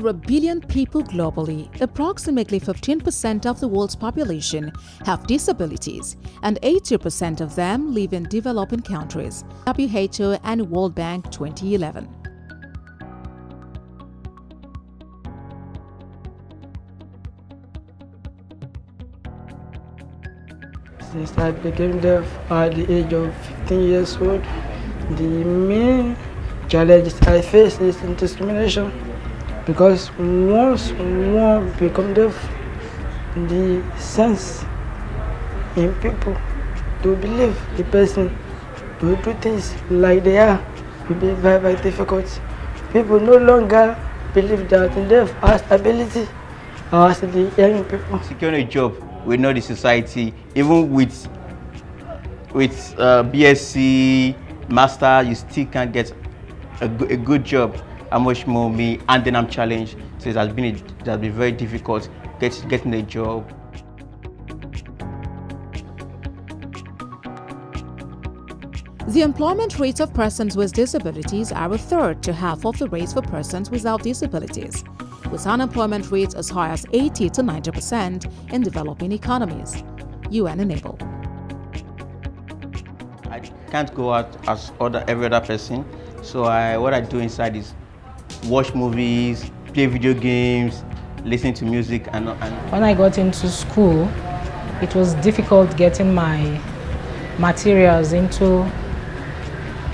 over 1 billion people globally, approximately 15% of the world's population have disabilities, and 80% of them live in developing countries. WHO and World Bank 2011. Since I became deaf at the age of 15 years old, the main challenge I face is discrimination, because once one become deaf, the sense in people to believe the person to do things like they are will be very, very difficult. People no longer believe that the deaf has ability as the young people. Securing a job we know the society, even with BSc, master, you still can't get a good job. How much more me, and then I'm challenged. So it has been very difficult getting a job. The employment rates of persons with disabilities are a third to half of the rates for persons without disabilities, with unemployment rates as high as 80 to 90% in developing economies. UN enable. I can't go out as every other person, so what I do inside is watch movies, play video games, listen to music, and when I got into school, it was difficult getting my materials into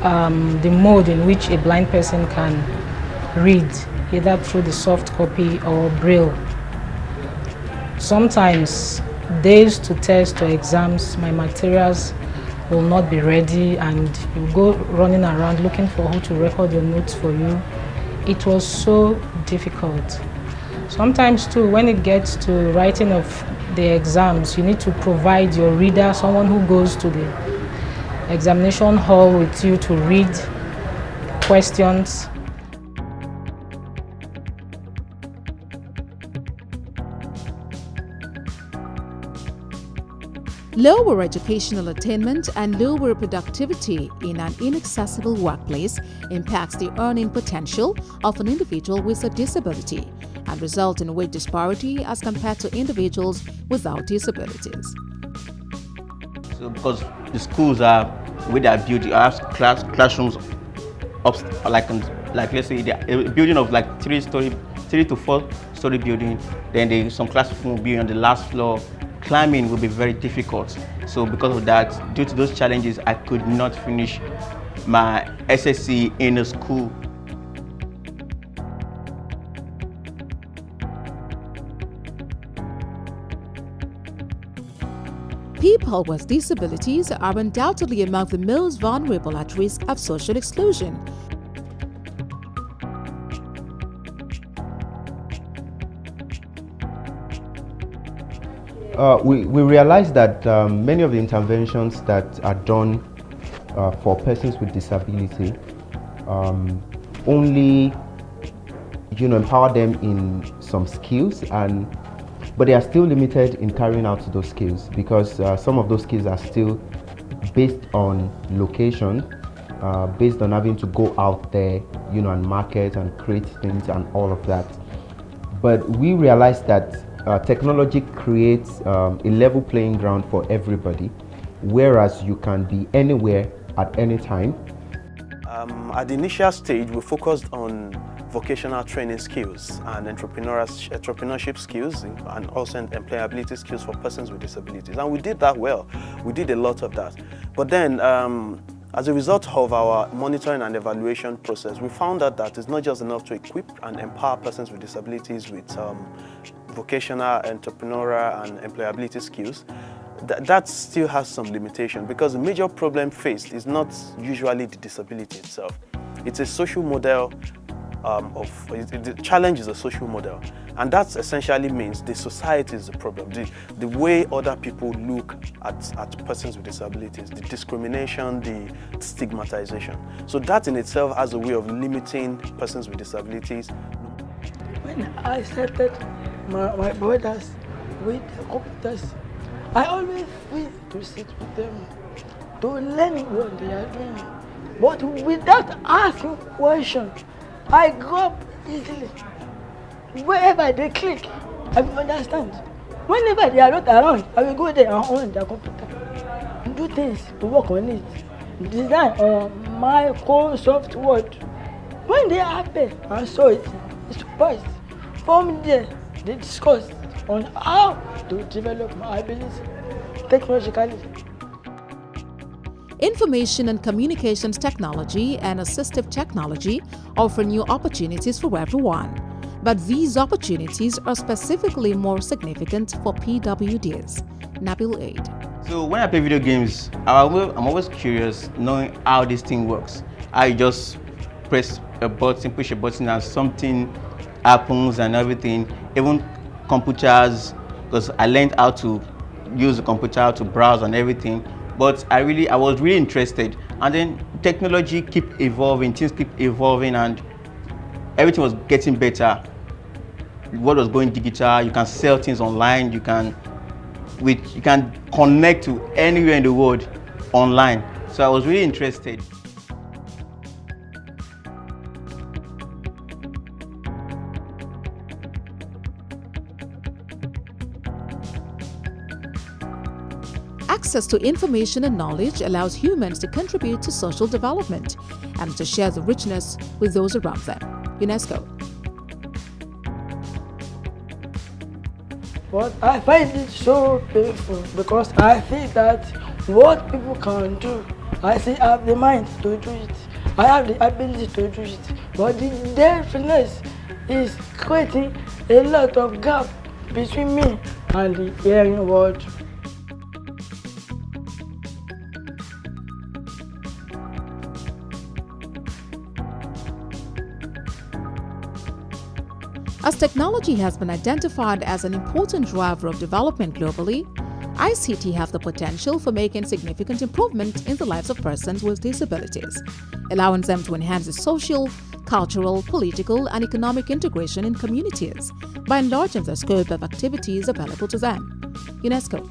the mode in which a blind person can read, either through the soft copy or braille. Sometimes, days to test or exams, my materials will not be ready, and you go running around looking for who to record your notes for you. It was so difficult. Sometimes too, when it gets to writing of the exams, you need to provide your reader, someone who goes to the examination hall with you to read questions. Lower educational attainment and lower productivity in an inaccessible workplace impacts the earning potential of an individual with a disability and result in wage disparity as compared to individuals without disabilities. So because the schools are with their building, I have classrooms up, like let's say a building of like 3 to 4 story building, then some classrooms will be on the last floor. Climbing will be very difficult. So because of that, due to those challenges, I could not finish my SSC in a school. People with disabilities are undoubtedly among the most vulnerable at risk of social exclusion. We realize that many of the interventions that are done for persons with disability only empower them in some skills, but they are still limited in carrying out those skills, because some of those skills are still based on location, based on having to go out there, and market and create things and all of that. But we realize that technology creates a level playing ground for everybody, whereas you can be anywhere at any time. At the initial stage, we focused on vocational training skills and entrepreneurship skills, and also employability skills for persons with disabilities. And we did that well. We did a lot of that. But then, as a result of our monitoring and evaluation process, we found out that it's not just enough to equip and empower persons with disabilities with vocational, entrepreneurial, and employability skills. That still has some limitation, because the major problem faced is not usually the disability itself. It's a social model the challenge is a social model, and that essentially means the society is the problem, the way other people look at persons with disabilities, the discrimination, the stigmatization. So that in itself has a way of limiting persons with disabilities. When I started my brothers with the computers, I always went to sit with them to learn what they are doing, but without asking questions. I grew up easily. wherever they click, I will understand. Whenever they are not around, I will go there and on their computer. Do things to work on it. Design on Microsoft Word. When they happen and saw it, it's surprised. From there, they discussed on how to develop my ability technologically. Information and communications technology and assistive technology offer new opportunities for everyone. But these opportunities are specifically more significant for PWDs. Nabil Aid. So when I play video games, I'm always curious knowing how this thing works. I just press a button, push a button, and something happens and everything. Even computers, because I learned how to use the computer to browse and everything. But I was really interested. And then technology keep evolving, things keep evolving, and everything was getting better. The world was going digital. You can sell things online. You can connect to anywhere in the world online. So I was really interested. Access to information and knowledge allows humans to contribute to social development and to share the richness with those around them. UNESCO. But I find it so painful because I feel that what people can do, I still have the mind to do it. I have the ability to do it. But the deafness is creating a lot of gap between me and the hearing world. As technology has been identified as an important driver of development globally, ICT have the potential for making significant improvement in the lives of persons with disabilities, allowing them to enhance the social, cultural, political, and economic integration in communities by enlarging the scope of activities available to them. UNESCO.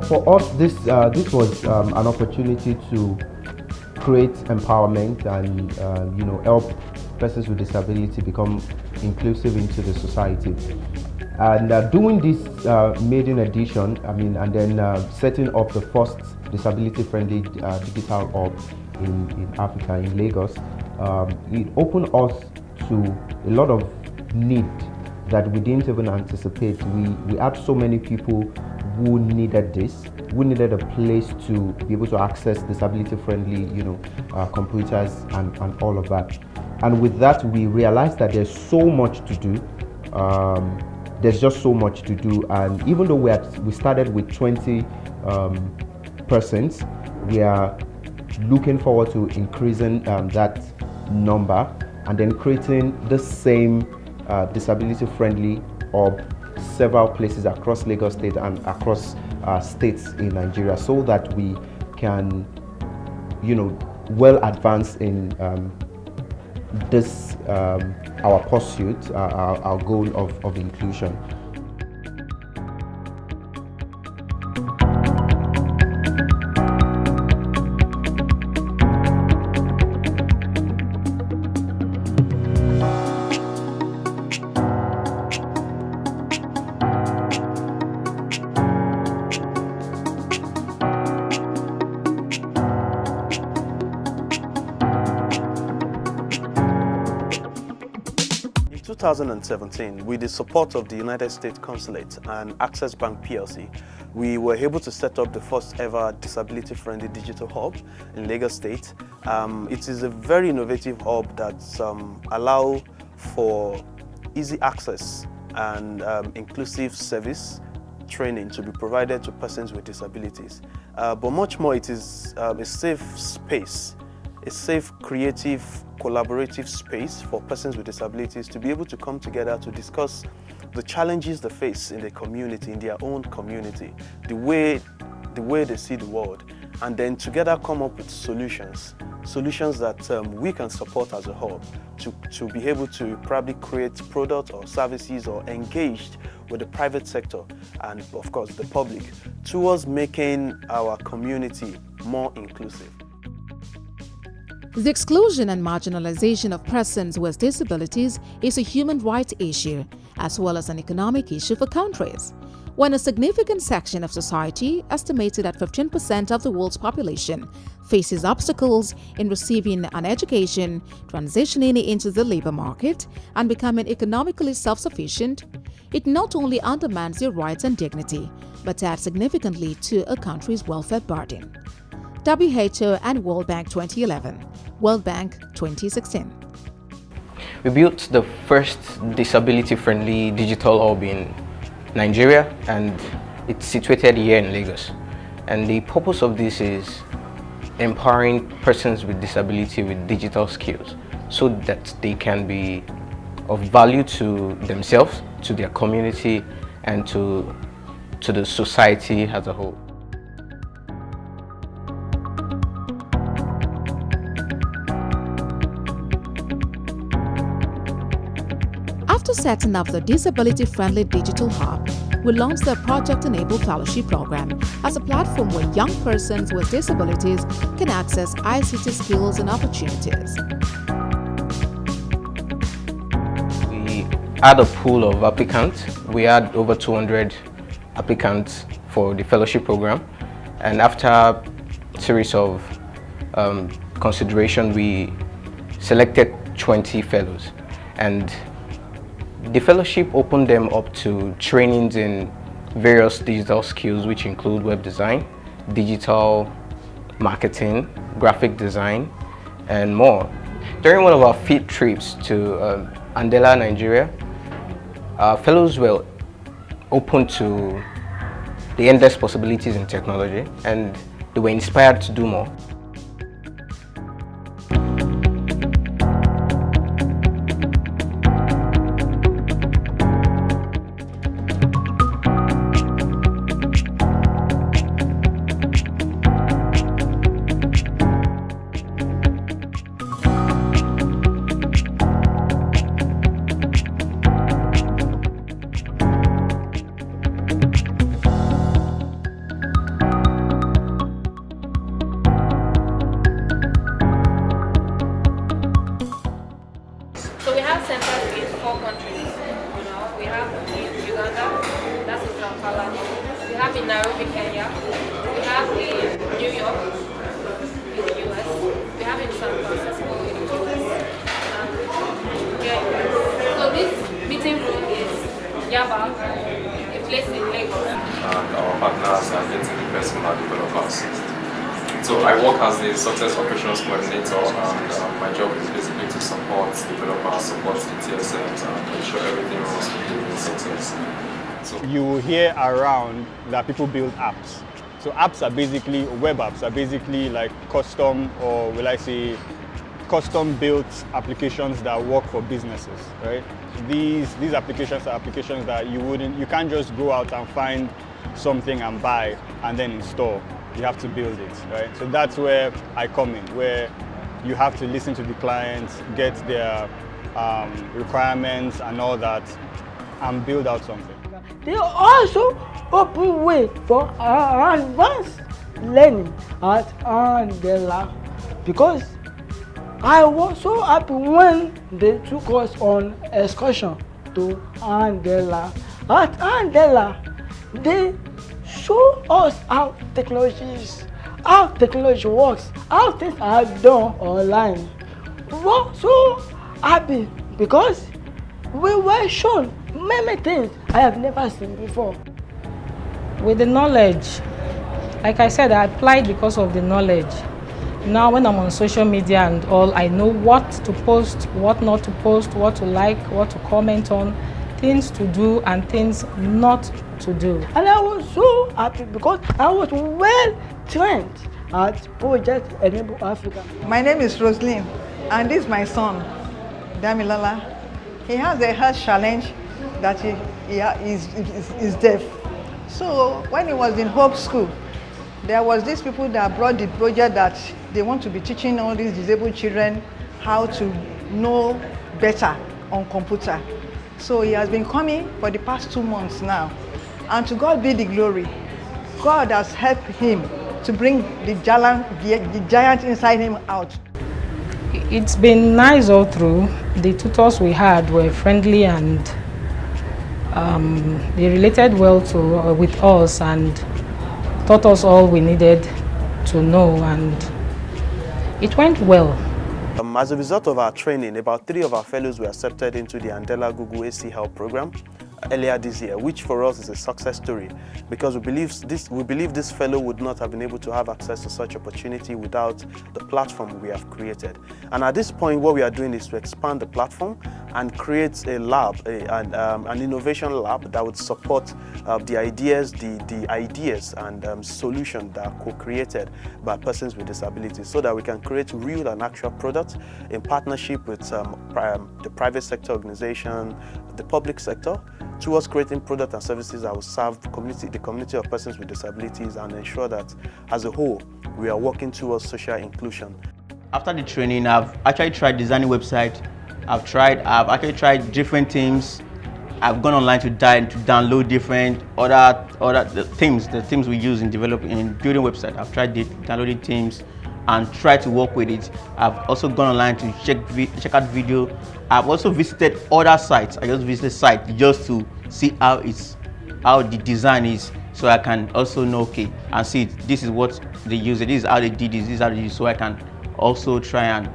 For us, this was an opportunity to create empowerment and help persons with disability become inclusive into the society. And doing this maiden edition, and then setting up the first disability-friendly digital hub in Africa, in Lagos, it opened us to a lot of need that we didn't even anticipate. We had so many people who needed this, who needed a place to be able to access disability-friendly, computers and all of that. And with that, we realized that there's so much to do. There's just so much to do. And even though we started with 20 persons, we are looking forward to increasing that number and then creating the same disability-friendly hub several places across Lagos State and across states in Nigeria, so that we can, well advance in this our pursuit, our goal of inclusion. In 2017, with the support of the United States Consulate and Access Bank PLC, we were able to set up the first ever disability-friendly digital hub in Lagos State. It is a very innovative hub that allows for easy access and inclusive service training to be provided to persons with disabilities. But much more, it is a safe space, a safe, creative, collaborative space for persons with disabilities to be able to come together to discuss the challenges they face in the community, in their own community, the way they see the world, and then together come up with solutions that we can support as a hub to be able to probably create products or services or engaged with the private sector and of course the public towards making our community more inclusive. The exclusion and marginalization of persons with disabilities is a human rights issue as well as an economic issue for countries. When a significant section of society, estimated at 15% of the world's population, faces obstacles in receiving an education, transitioning into the labor market, and becoming economically self-sufficient, it not only undermines their rights and dignity, but adds significantly to a country's welfare burden. WHO and World Bank 2011, World Bank 2016. We built the first disability-friendly digital hub in Nigeria, and it's situated here in Lagos. And the purpose of this is empowering persons with disability with digital skills so that they can be of value to themselves, to their community, and to the society as a whole. After setting up the disability-friendly digital hub, we launched the Project Enable Fellowship Program as a platform where young persons with disabilities can access ICT skills and opportunities. We had a pool of applicants. We had over 200 applicants for the fellowship program, and after a series of consideration, we selected 20 fellows. And the fellowship opened them up to trainings in various digital skills, which include web design, digital marketing, graphic design, and more. During one of our field trips to Andela, Nigeria, our fellows were open to the endless possibilities in technology, and they were inspired to do more. So we have centers in 4 countries. We have in Uganda, that's in Kampala. We have in Nairobi, Kenya. We have in New York, in the US. We have in San Francisco, in the US. So this meeting room is Yaba, a place in Lagos. And our partners are getting the personal developers. So I work as the Success Operations Coordinator, and my job is basically to support developers, support the TSMs, and ensure everything runs smoothly with success. So you will hear around that people build apps. So apps are basically, web apps are basically like custom, or will I say, custom-built applications that work for businesses, right? These applications are applications that you can't just go out and find something and buy and then install. You have to build it, right? So that's where I come in, where you have to listen to the clients, get their requirements and all that, and build out something. They also open way for advanced learning at Andela, because I was so happy when they took us on excursion to Andela. At Andela, they show us how technology works, how things are done online. We were so happy because we were shown many things I have never seen before. With the knowledge, like I said, I applied because of the knowledge. Now when I'm on social media and all, I know what to post, what not to post, what to like, what to comment on, things to do and things not to do. And I was so happy because I was well trained at Project Enable Africa. My name is Rosaline, and this is my son, Damilala. He has a health challenge that is deaf. So when he was in Hope School, there was these people that brought the project that they want to be teaching all these disabled children how to know better on computer. So he has been coming for the past 2 months now. And to God be the glory. God has helped him to bring the giant inside him out. It's been nice all through. The tutors we had were friendly and they related well with us and taught us all we needed to know, and it went well. As a result of our training, about 3 of our fellows were accepted into the Andela Google AC Help program earlier this year, which for us is a success story because we believe this fellow would not have been able to have access to such opportunity without the platform we have created. And at this point, what we are doing is to expand the platform and create a lab, an innovation lab that would support the ideas and solutions that are co-created by persons with disabilities, so that we can create real and actual products in partnership with the private sector organization, the public sector, towards creating products and services that will serve the community of persons with disabilities and ensure that as a whole we are working towards social inclusion. After the training, I've actually tried designing website. I've actually tried different themes. I've gone online to download different other themes we use in building website. I've tried downloading themes and try to work with it. I've also gone online to check out video. I've also visited other sites. I just visited sites just to see how the design is, so I can also know, okay, and see this is what they use, this is how they did this is how they use, so I can also try and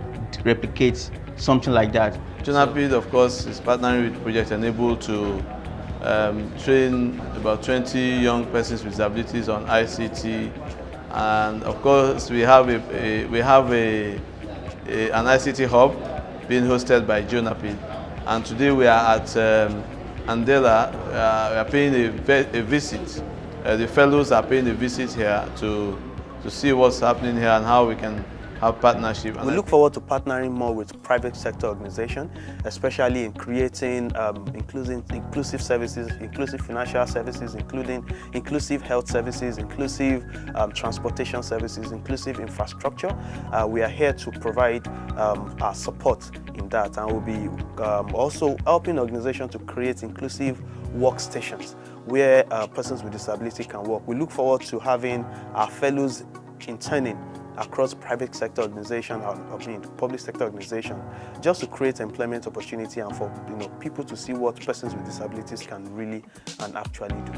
replicate something like that. Jonapid, of course, is partnering with Project Enable to train about 20 young persons with disabilities on ICT. And of course, we have an ICT hub being hosted by Jonapid. And today we are at Andela. We are paying a visit. The fellows are paying a visit here to see what's happening here and how we can have partnership. We look forward to partnering more with private sector organizations, especially in creating inclusive services, inclusive financial services, including inclusive health services, inclusive transportation services, inclusive infrastructure. We are here to provide our support in that, and we'll be also helping organizations to create inclusive workstations where persons with disability can work. We look forward to having our fellows interning across private sector organization and public sector organization, just to create employment opportunity and for people to see what persons with disabilities can really and actually do.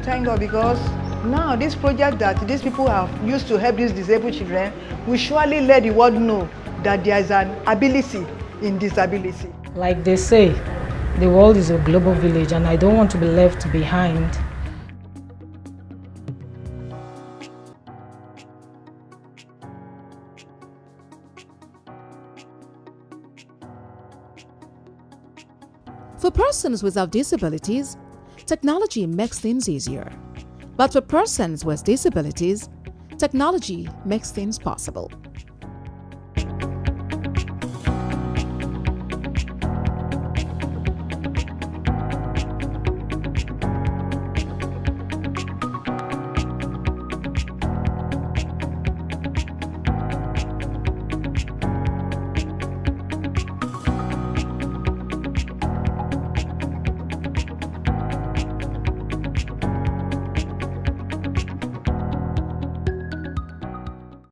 Thank God, because now this project that these people have used to help these disabled children will surely let the world know that there is an ability in disability. Like they say, the world is a global village and I don't want to be left behind. For persons without disabilities, technology makes things easier. But for persons with disabilities, technology makes things possible.